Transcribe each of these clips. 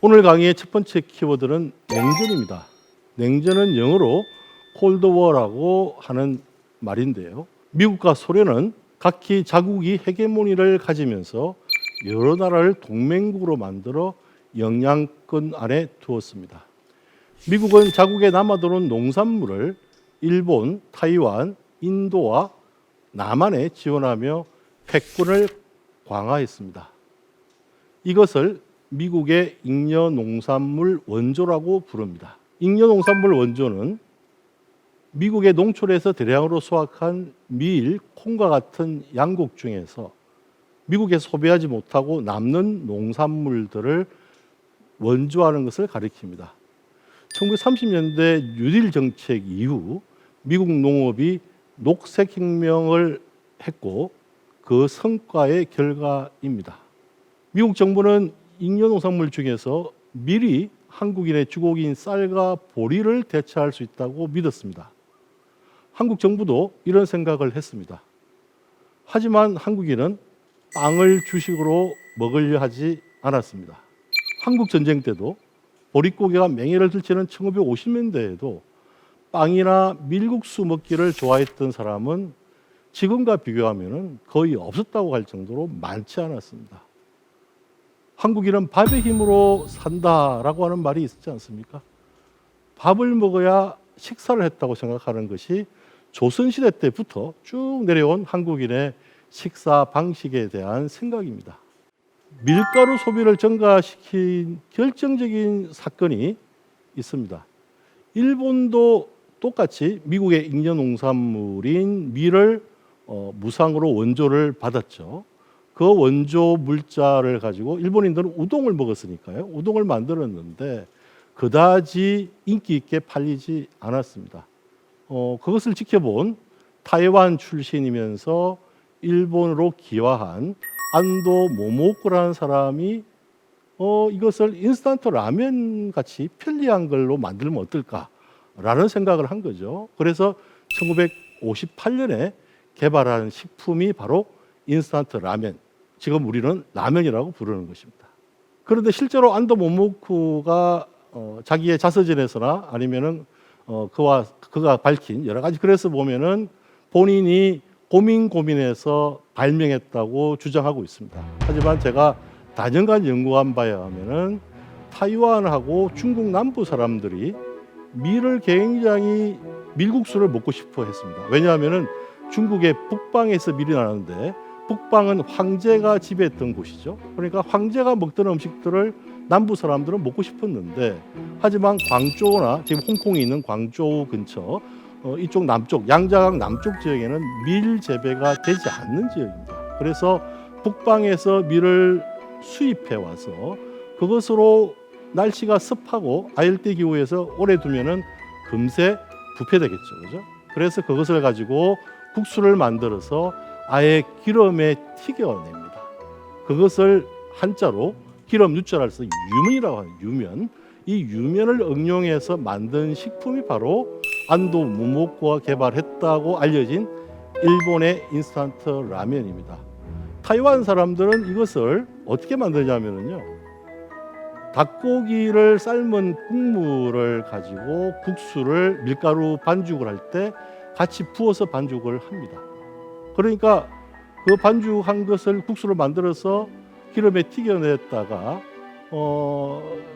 오늘 강의의 첫 번째 키워드는 냉전입니다. 냉전은 영어로 콜드 워라고 하는 말인데요. 미국과 소련은 각기 자국이 헤게모니를 가지면서 여러 나라를 동맹국으로 만들어 영향권 안에 두었습니다. 미국은 자국에 남아도는 농산물을 일본, 타이완, 인도와 남한에 지원하며 패권을 강화했습니다. 이것을 미국의 잉여농산물 원조라고 부릅니다. 잉여농산물 원조는 미국의 농촌에서 대량으로 수확한 밀, 콩과 같은 양곡 중에서 미국에 소비하지 못하고 남는 농산물들을 원조하는 것을 가리킵니다. 1930년대 뉴딜 정책 이후 미국 농업이 녹색혁명을 했고 그 성과의 결과입니다. 미국 정부는 잉여농산물 중에서 밀이 한국인의 주곡인 쌀과 보리를 대체할 수 있다고 믿었습니다. 한국 정부도 이런 생각을 했습니다. 하지만 한국인은 빵을 주식으로 먹으려 하지 않았습니다. 한국 전쟁 때도 보릿고개가 맹해를 들치는 1950년대에도 빵이나 밀국수 먹기를 좋아했던 사람은 지금과 비교하면 거의 없었다고 할 정도로 많지 않았습니다. 한국인은 밥의 힘으로 산다라고 하는 말이 있지 않습니까? 밥을 먹어야 식사를 했다고 생각하는 것이 조선시대 때부터 쭉 내려온 한국인의 식사 방식에 대한 생각입니다. 밀가루 소비를 증가시킨 결정적인 사건이 있습니다. 일본도 똑같이 미국의 잉여농산물인 밀을 무상으로 원조를 받았죠. 그 원조 물자를 가지고 일본인들은 우동을 먹었으니까요. 우동을 만들었는데 그다지 인기 있게 팔리지 않았습니다. 그것을 지켜본 타이완 출신이면서 일본으로 기화한 안도 모모코라는 사람이 이것을 인스턴트 라면 같이 편리한 걸로 만들면 어떨까라는 생각을 한 거죠. 그래서 1958년에 개발한 식품이 바로 인스턴트 라면, 지금 우리는 라면이라고 부르는 것입니다. 그런데 실제로 안도 모모쿠가 자기의 자서전에서나 아니면은 그가 밝힌 여러 가지 글에서 보면은 본인이 고민해서 발명했다고 주장하고 있습니다. 하지만 제가 다년간 연구한 바에 의하면은 타이완하고 중국 남부 사람들이 밀을 굉장히 밀국수를 먹고 싶어 했습니다. 왜냐하면은 중국의 북방에서 밀이 나는데 북방은 황제가 지배했던 곳이죠. 그러니까 황제가 먹던 음식들을 남부 사람들은 먹고 싶었는데 하지만 광저우나 지금 홍콩에 있는 광저우 근처 이쪽 남쪽 양자강 남쪽 지역에는 밀 재배가 되지 않는 지역입니다. 그래서 북방에서 밀을 수입해 와서 그것으로 날씨가 습하고 아열대 기후에서 오래 두면은 금세 부패되겠죠, 그죠? 그래서 그것을 가지고 국수를 만들어서 아예 기름에 튀겨냅니다. 그것을 한자로 기름 유자를 써서 유면이라고 하는 유면. 이 유면을 응용해서 만든 식품이 바로 안도 모모코가 개발했다고 알려진 일본의 인스턴트 라면입니다. 타이완 사람들은 이것을 어떻게 만드냐면요, 닭고기를 삶은 국물을 가지고 국수를 밀가루 반죽을 할 때 같이 부어서 반죽을 합니다. 그러니까 그 반죽한 것을 국수로 만들어서 기름에 튀겨냈다가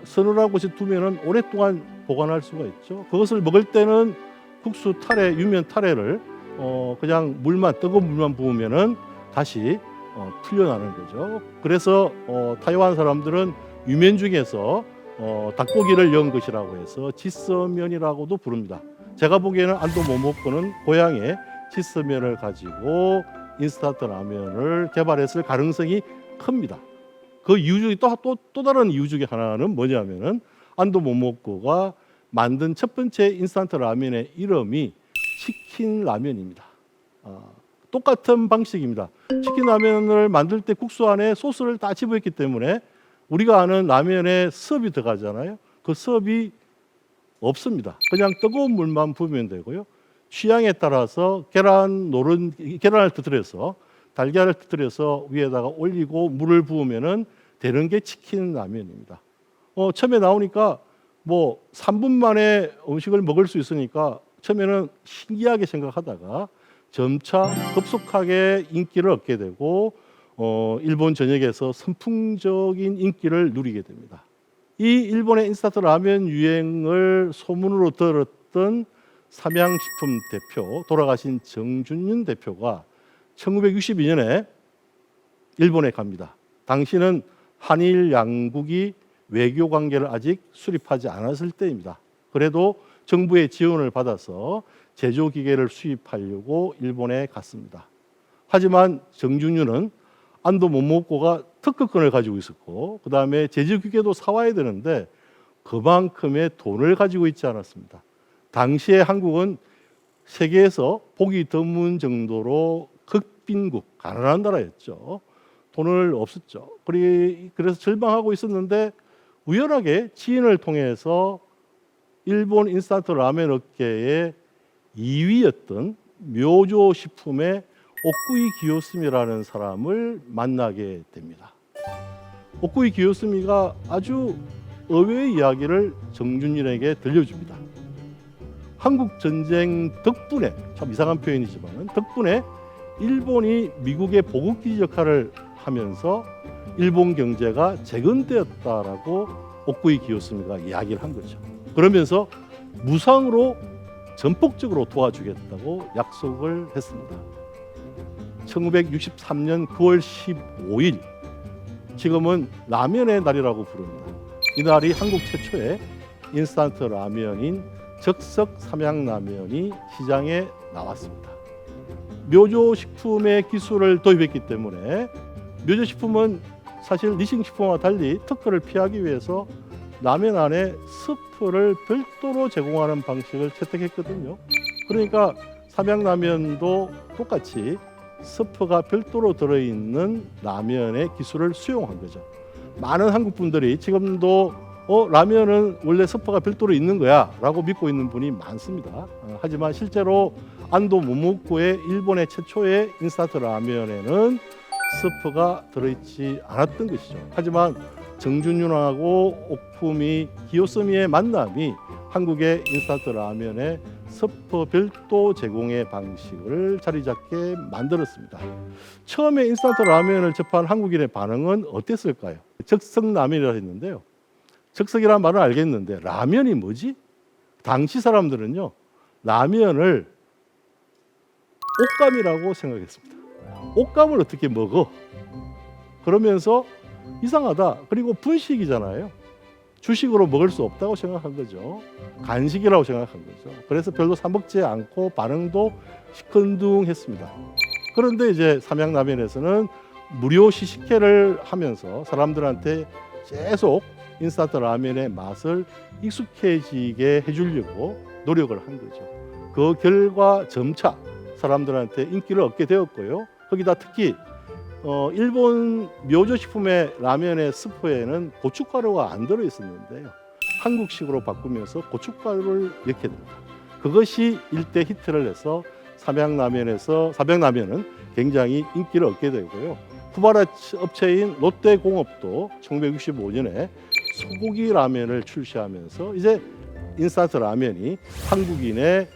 서늘한 곳에 두면은 오랫동안 보관할 수가 있죠. 그것을 먹을 때는 국수 타레, 유면 타레를 그냥 뜨거운 물만 부으면은 다시 풀려나는 거죠. 그래서 타이완 사람들은 유면 중에서 닭고기를 넣은 것이라고 해서 지서면이라고도 부릅니다. 제가 보기에는 안도 모모코는 고향에 지서면을 가지고 인스턴트 라면을 개발했을 가능성이 큽니다. 그 이유 중에 또 다른 이유 중에 하나는 뭐냐면은 안도 모모코가 만든 첫 번째 인스턴트 라면의 이름이 치킨 라면입니다. 똑같은 방식입니다. 치킨 라면을 만들 때 국수 안에 소스를 다 집어있기 때문에 우리가 아는 라면에 섭이 들어가잖아요. 그 섭이 없습니다. 그냥 뜨거운 물만 부으면 되고요. 취향에 따라서 계란을 터뜨려서 달걀을 터뜨려서 위에다가 올리고 물을 부으면은 되는 게 치킨 라면입니다. 처음에 나오니까 뭐 3분 만에 음식을 먹을 수 있으니까 처음에는 신기하게 생각하다가 점차 급속하게 인기를 얻게 되고 일본 전역에서 선풍적인 인기를 누리게 됩니다. 이 일본의 인스턴트 라면 유행을 소문으로 들었던 삼양식품 대표, 돌아가신 정준윤 대표가 1962년에 일본에 갑니다. 당시는 한일 양국이 외교 관계를 아직 수립하지 않았을 때입니다. 그래도 정부의 지원을 받아서 제조 기계를 수입하려고 일본에 갔습니다. 하지만 정준윤은 안도 모모코가 특허권을 가지고 있었고 그 다음에 제조 기계도 사와야 되는데 그만큼의 돈을 가지고 있지 않았습니다. 당시에 한국은 세계에서 보기 드문 정도로 극빈국, 가난한 나라였죠. 돈을 없었죠. 그래서 절망하고 있었는데 우연하게 지인을 통해서 일본 인스턴트 라멘 업계의 2위였던 묘조 식품의 옥구이 기요스미라는 사람을 만나게 됩니다. 옥구이 기요스미가 아주 의외의 이야기를 정준일에게 들려줍니다. 한국 전쟁 덕분에, 참 이상한 표현이지만 덕분에 일본이 미국의 보급기지 역할을 하면서 일본 경제가 재건되었다라고 옥구이 기요스미가 이야기를 한 거죠. 그러면서 무상으로 전폭적으로 도와주겠다고 약속을 했습니다. 1963년 9월 15일, 지금은 라면의 날이라고 부릅니다. 이날이 한국 최초의 인스턴트 라면인 적석 삼양라면이 시장에 나왔습니다. 묘조식품의 기술을 도입했기 때문에 묘조식품은 사실 니싱식품과 달리 특허를 피하기 위해서 라면 안에 스프를 별도로 제공하는 방식을 채택했거든요. 그러니까 삼양라면도 똑같이 스프가 별도로 들어있는 라면의 기술을 수용한 거죠. 많은 한국 분들이 지금도 라면은 원래 스프가 별도로 있는 거야 라고 믿고 있는 분이 많습니다. 하지만 실제로 안도 모모코의 일본의 최초의 인스턴트 라면에는 스프가 들어있지 않았던 것이죠. 하지만 정준윤하고 옥쿠미 기요스미의 만남이 한국의 인스턴트 라면의 스프 별도 제공의 방식을 자리 잡게 만들었습니다. 처음에 인스턴트 라면을 접한 한국인의 반응은 어땠을까요? 적석라면이라 했는데요. 적석이라는 말은 알겠는데 라면이 뭐지? 당시 사람들은요, 라면을 옷감이라고 생각했습니다. 옷감을 어떻게 먹어? 그러면서 이상하다. 그리고 분식이잖아요. 주식으로 먹을 수 없다고 생각한 거죠. 간식이라고 생각한 거죠. 그래서 별로 사 먹지 않고 반응도 시큰둥했습니다. 그런데 이제 삼양라면에서는 무료 시식회를 하면서 사람들한테 계속 인스턴트 라면의 맛을 익숙해지게 해주려고 노력을 한 거죠. 그 결과 점차 사람들한테 인기를 얻게 되었고요. 거기다 특히 일본 묘조식품의 라면의 스프에는 고춧가루가 안 들어있었는데요. 한국식으로 바꾸면서 고춧가루를 넣게 됩니다. 그것이 일대 히트를 해서 삼양라면은 굉장히 인기를 얻게 되고요. 후발 업체인 롯데공업도 1965년에 소고기 라면을 출시하면서 이제 인스턴트 라면이 한국인의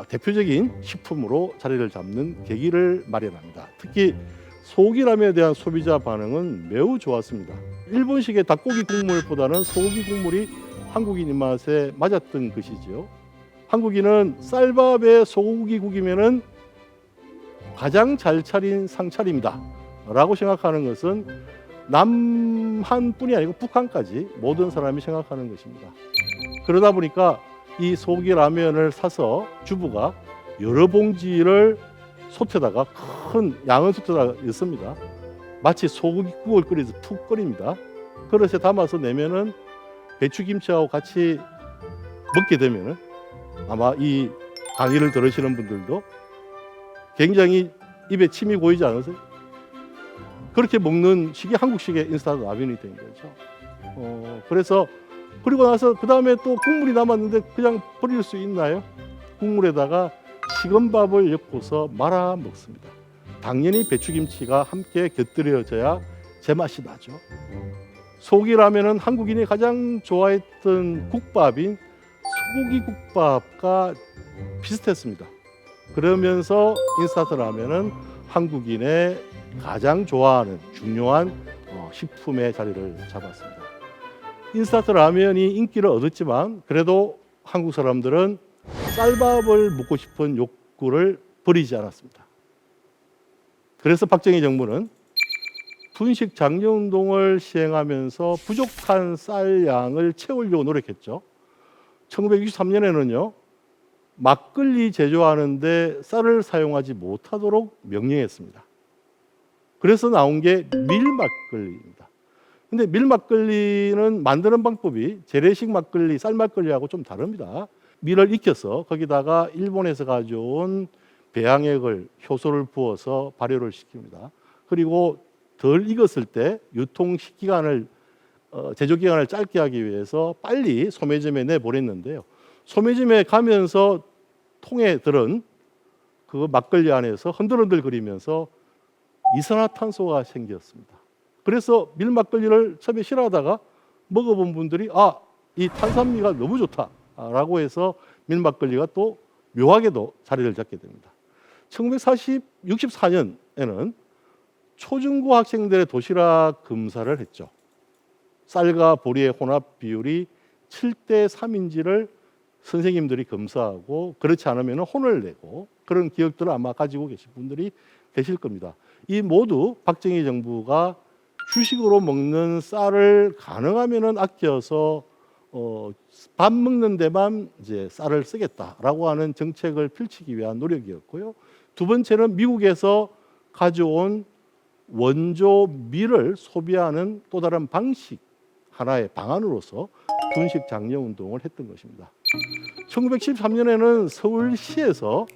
대표적인 식품으로 자리를 잡는 계기를 마련합니다. 특히 소고기 라면에 대한 소비자 반응은 매우 좋았습니다. 일본식의 닭고기 국물보다는 소고기 국물이 한국인 입맛에 맞았던 것이죠. 한국인은 쌀밥에 소고기국이면은 가장 잘 차린 상차림이다 라고 생각하는 것은 남한뿐이 아니고 북한까지 모든 사람이 생각하는 것입니다. 그러다 보니까 이 소고기 라면을 사서 주부가 여러 봉지를 솥에다가 큰 양은 솥에다가 넣습니다. 마치 소고기국을 끓여서 푹 끓입니다. 그릇에 담아서 내면은 배추김치하고 같이 먹게 되면은 아마 이 강의를 들으시는 분들도 굉장히 입에 침이 고이지 않으세요? 그렇게 먹는 식이 한국식의 인스턴트 라면이 된 거죠. 그래서 그리고 나서 그 다음에 또 국물이 남았는데 그냥 버릴 수 있나요? 국물에다가 식은 밥을 엮어서 말아 먹습니다. 당연히 배추김치가 함께 곁들여져야 제맛이 나죠. 소고기라면은 한국인이 가장 좋아했던 국밥인 소고기 국밥과 비슷했습니다. 그러면서 인스턴트 라면은 한국인의 가장 좋아하는 중요한 식품의 자리를 잡았습니다. 인스턴트 라면이 인기를 얻었지만 그래도 한국 사람들은 쌀밥을 먹고 싶은 욕구를 버리지 않았습니다. 그래서 박정희 정부는 분식 장려운동을 시행하면서 부족한 쌀 양을 채우려고 노력했죠. 1963년에는요. 막걸리 제조하는데 쌀을 사용하지 못하도록 명령했습니다. 그래서 나온 게 밀막걸리입니다. 근데 밀막걸리는 만드는 방법이 재래식 막걸리, 쌀막걸리하고 좀 다릅니다. 밀을 익혀서 거기다가 일본에서 가져온 배양액을 효소를 부어서 발효를 시킵니다. 그리고 덜 익었을 때 제조 기간을 짧게 하기 위해서 빨리 소매점에 내보냈는데요. 소매점에 가면서 통에 들은 그 막걸리 안에서 흔들흔들거리면서 이산화탄소가 생겼습니다. 그래서 밀막걸리를 처음에 싫어하다가 먹어본 분들이 이 탄산미가 너무 좋다라고 해서 밀막걸리가 또 묘하게도 자리를 잡게 됩니다. 1964년에는 초중고 학생들의 도시락 검사를 했죠. 쌀과 보리의 혼합 비율이 7대 3인지를 선생님들이 검사하고 그렇지 않으면 혼을 내고 그런 기억들을 아마 가지고 계신 분들이 계실 겁니다. 이 모두 박정희 정부가 주식으로 먹는 쌀을 가능하면 아껴서 밥 먹는 데만 이제 쌀을 쓰겠다라고 하는 정책을 펼치기 위한 노력이었고요. 두 번째는 미국에서 가져온 원조 밀을 소비하는 또 다른 방식 하나의 방안으로서 분식 장려 운동을 했던 것입니다. 1973년에는 서울시에서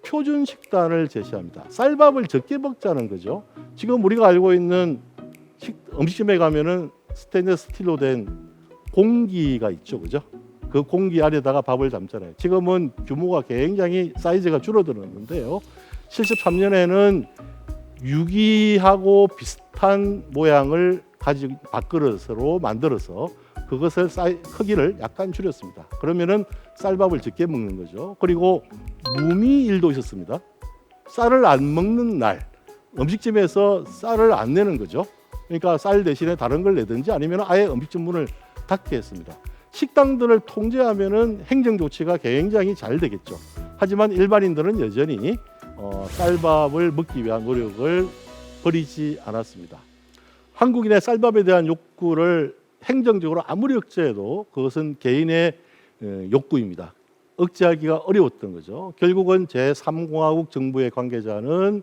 표준 식단을 제시합니다. 쌀밥을 적게 먹자는 거죠. 지금 우리가 알고 있는 음식점에 가면은 스테인리스 스틸로 된 공기가 있죠, 그죠? 그 공기 아래다가 밥을 담잖아요. 지금은 규모가 굉장히 사이즈가 줄어들었는데요. 73년에는 유기하고 비슷한 모양을 가지고 밥그릇으로 만들어서 그것을 크기를 약간 줄였습니다. 그러면은 쌀밥을 적게 먹는 거죠. 그리고 무미일도 있었습니다. 쌀을 안 먹는 날 음식점에서 쌀을 안 내는 거죠. 그러니까 쌀 대신에 다른 걸 내든지 아니면 아예 음식점 문을 닫게 했습니다. 식당들을 통제하면은 행정 조치가 굉장히 잘 되겠죠. 하지만 일반인들은 여전히 쌀밥을 먹기 위한 노력을 버리지 않았습니다. 한국인의 쌀밥에 대한 욕구를 행정적으로 아무리 억제해도 그것은 개인의 욕구입니다. 억제하기가 어려웠던 거죠. 결국은 제3공화국 정부의 관계자는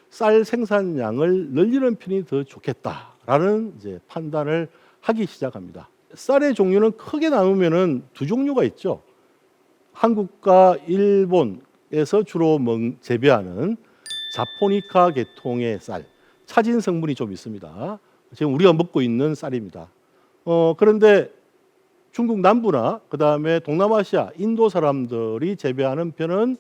쌀 생산량을 늘리는 편이 더 좋겠다라는 이제 판단을 하기 시작합니다. 쌀의 종류는 크게 나누면은 두 종류가 있죠. 한국과 일본에서 주로 재배하는 자포니카 계통의 쌀, 차진 성분이 좀 있습니다. 지금 우리가 먹고 있는 쌀입니다. 그런데 중국 남부나 그다음에 동남아시아, 인도 사람들이 재배하는 편은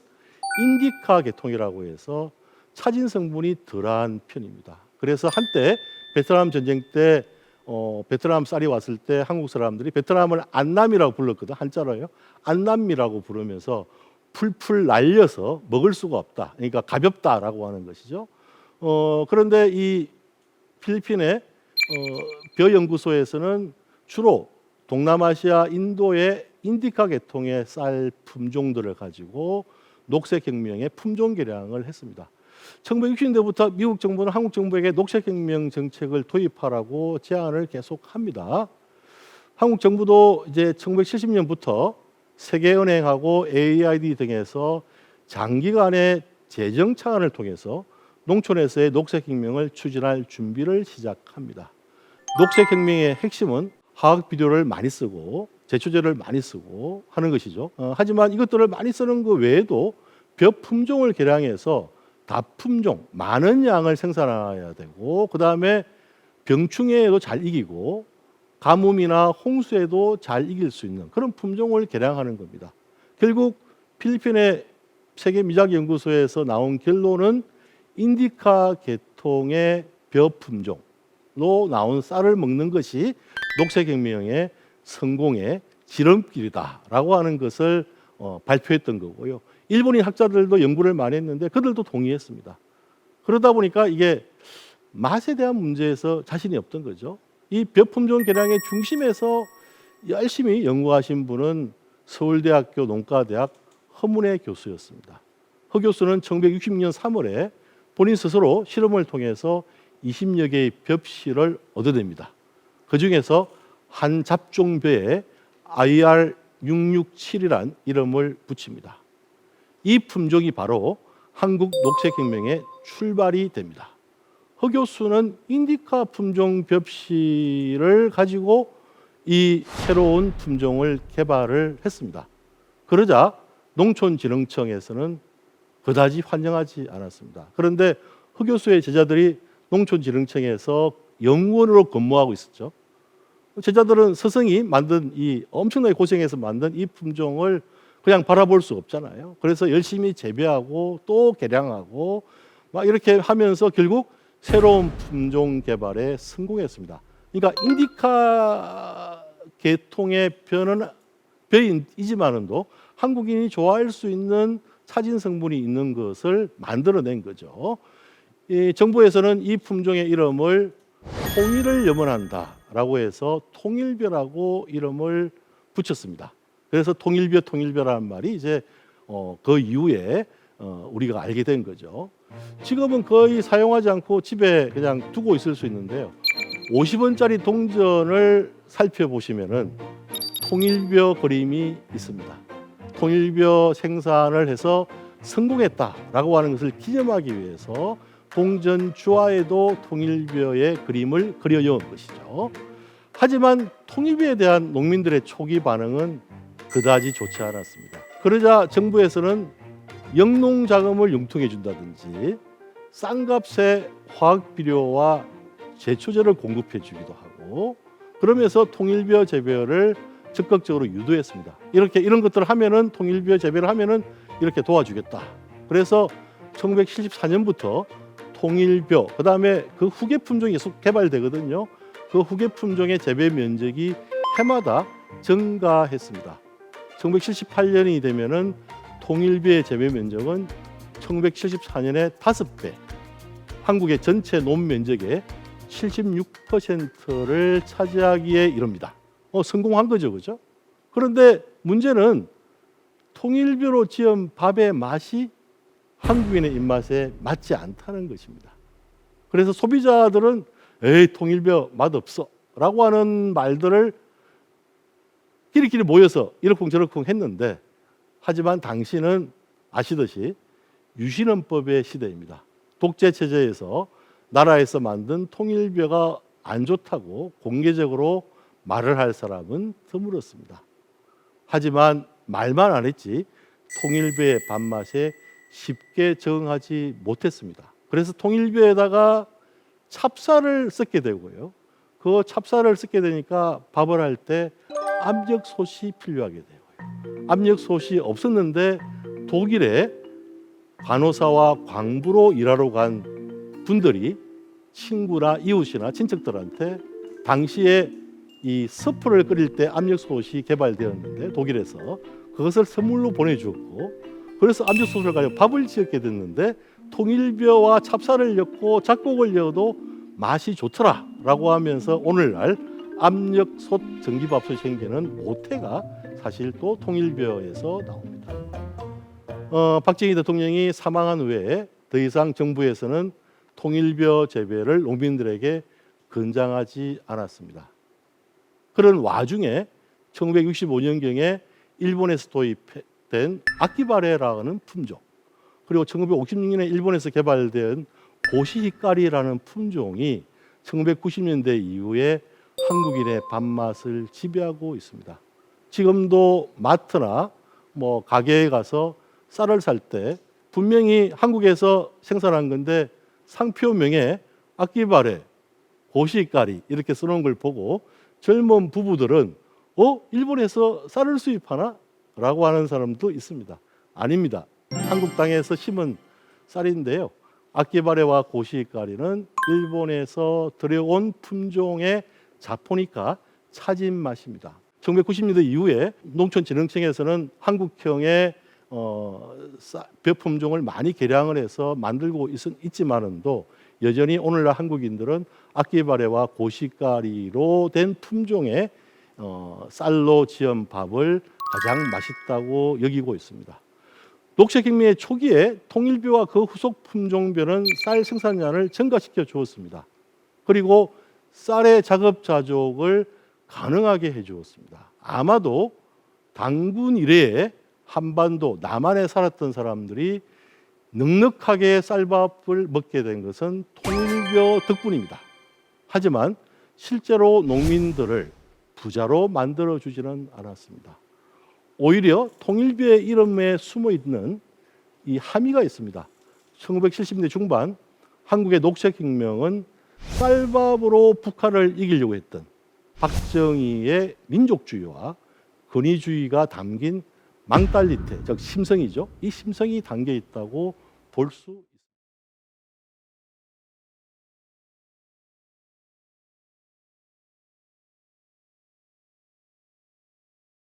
인디카 계통이라고 해서 차진 성분이 덜한 편입니다. 그래서 한때 베트남 전쟁 때 베트남 쌀이 왔을 때 한국 사람들이 베트남을 안남이라고 불렀거든, 한자로요. 안남미라고 부르면서 풀풀 날려서 먹을 수가 없다. 그러니까 가볍다라고 하는 것이죠. 그런데 이 필리핀의 벼연구소에서는 주로 동남아시아, 인도의 인디카 계통의 쌀 품종들을 가지고 녹색혁명의 품종 개량을 했습니다. 1960년대부터 미국 정부는 한국 정부에게 녹색혁명 정책을 도입하라고 제안을 계속합니다. 한국 정부도 이제 1970년부터 세계은행하고 AID 등에서 장기간의 재정 차원을 통해서 농촌에서의 녹색혁명을 추진할 준비를 시작합니다. 녹색혁명의 핵심은 화학 비료를 많이 쓰고 제초제를 많이 쓰고 하는 것이죠. 하지만 이것들을 많이 쓰는 것 외에도 벼 품종을 개량해서 다품종 많은 양을 생산해야 되고 그 다음에 병충해에도 잘 이기고 가뭄이나 홍수에도 잘 이길 수 있는 그런 품종을 개량하는 겁니다. 결국 필리핀의 세계미작연구소에서 나온 결론은 인디카 계통의 벼 품종로 나온 쌀을 먹는 것이 녹색혁명의 성공의 지름길이다라고 하는 것을 발표했던 거고요. 일본인 학자들도 연구를 많이 했는데 그들도 동의했습니다. 그러다 보니까 이게 맛에 대한 문제에서 자신이 없던 거죠. 이 벼품종 개량의 중심에서 열심히 연구하신 분은 서울대학교 농과대학 허문회 교수였습니다. 허 교수는 1966년 3월에 본인 스스로 실험을 통해서 20여 개의 벽실을 얻어냅니다. 그 중에서 한 잡종벼에 IR667이란 이름을 붙입니다. 이 품종이 바로 한국 녹색혁명의 출발이 됩니다. 허 교수는 인디카 품종 벽실을 가지고 이 새로운 품종을 개발을 했습니다. 그러자 농촌진흥청에서는 그다지 환영하지 않았습니다. 그런데 허 교수의 제자들이 농촌진흥청에서 연구원으로 근무하고 있었죠. 제자들은 스승이 만든 이 엄청나게 고생해서 만든 이 품종을 그냥 바라볼 수 없잖아요. 그래서 열심히 재배하고 또 개량하고 막 이렇게 하면서 결국 새로운 품종 개발에 성공했습니다. 그러니까 인디카 계통의 벼이지만은도 한국인이 좋아할 수 있는 차진 성분이 있는 것을 만들어낸 거죠. 이 정부에서는 이 품종의 이름을 통일을 염원한다라고 해서 통일벼라고 이름을 붙였습니다. 그래서 통일벼라는 말이 이제 그 이후에 우리가 알게 된 거죠. 지금은 거의 사용하지 않고 집에 그냥 두고 있을 수 있는데요. 50원짜리 동전을 살펴보시면은 통일벼 그림이 있습니다. 통일벼 생산을 해서 성공했다라고 하는 것을 기념하기 위해서 동전 주화에도 통일벼의 그림을 그려놓은 것이죠. 하지만 통일벼에 대한 농민들의 초기 반응은 그다지 좋지 않았습니다. 그러자 정부에서는 영농 자금을 융통해 준다든지 싼 값에 화학 비료와 제초제를 공급해 주기도 하고 그러면서 통일벼 재배를 적극적으로 유도했습니다. 이런 것들을 하면은 통일벼 재배를 하면은 이렇게 도와주겠다. 그래서 1974년부터 통일벼 그다음에 그 후계 품종이 계속 개발되거든요. 그 후계 품종의 재배 면적이 해마다 증가했습니다. 1978년이 되면은 통일벼의 재배 면적은 1974년에 5배, 한국의 전체 논 면적의 76%를 차지하기에 이릅니다. 성공한 거죠, 그죠? 그런데 문제는 통일벼로 지은 밥의 맛이 한국인의 입맛에 맞지 않다는 것입니다. 그래서 소비자들은 에이 통일벼 맛없어라고 하는 말들을 끼리끼리 모여서 이러쿵저러쿵 했는데 하지만 당시는 아시듯이 유신헌법의 시대입니다. 독재 체제에서 나라에서 만든 통일벼가 안 좋다고 공개적으로 말을 할 사람은 드물었습니다. 하지만 말만 안 했지 통일벼의 밥맛에 쉽게 적응하지 못했습니다. 그래서 통일벼에다가 찹쌀을 섞게 되고요. 그 찹쌀을 섞게 되니까 밥을 할 때 압력솥이 필요하게 되고요. 압력솥이 없었는데 독일에 간호사와 광부로 일하러 간 분들이 친구나 이웃이나 친척들한테 당시에 이 스프를 끓일 때 압력솥이 개발되었는데 독일에서 그것을 선물로 보내주었고 그래서 압력솥을 가지고 밥을 지었게 됐는데 통일벼와 찹쌀을 넣고 잡곡을 넣어도 맛이 좋더라라고 하면서 오늘날 압력솥 전기밥솥이 생기는 모태가 사실 또 통일벼에서 나옵니다. 박정희 대통령이 사망한 후에 더 이상 정부에서는 통일벼 재배를 농민들에게 권장하지 않았습니다. 그런 와중에 1965년경에 일본에서 도입된 아키바레라는 품종 그리고 1956년에 일본에서 개발된 고시히카리라는 품종이 1990년대 이후에 한국인의 밥맛을 지배하고 있습니다. 지금도 마트나 가게에 가서 쌀을 살 때 분명히 한국에서 생산한 건데 상표명에 아키바레, 고시히카리 이렇게 써놓은 걸 보고 젊은 부부들은 일본에서 쌀을 수입하나? 라고 하는 사람도 있습니다. 아닙니다. 한국 땅에서 심은 쌀인데요. 아키바레와 고시히카리는 일본에서 들여온 품종의 자포니까 차진 맛입니다. 1990년대 이후에 농촌진흥청에서는 한국형의 벼 품종을 많이 개량을 해서 만들고 있지만은도 여전히 오늘날 한국인들은 악기발효와 고시가리로 된 품종의 쌀로 지은 밥을 가장 맛있다고 여기고 있습니다. 녹색혁명의 초기에 통일벼와 그 후속 품종벼는 쌀 생산량을 증가시켜 주었습니다. 그리고 쌀의 자급자족을 가능하게 해 주었습니다. 아마도 단군 이래에 한반도 남한에 살았던 사람들이 넉넉하게 쌀밥을 먹게 된 것은 통일벼 덕분입니다. 하지만 실제로 농민들을 부자로 만들어 주지는 않았습니다. 오히려 통일벼의 이름에 숨어 있는 이 함의가 있습니다. 1970년대 중반 한국의 녹색혁명은 쌀밥으로 북한을 이기려고 했던 박정희의 민족주의와 권위주의가 담긴 망달리태, 즉 심성이죠. 이 심성이 담겨 있다고 볼 수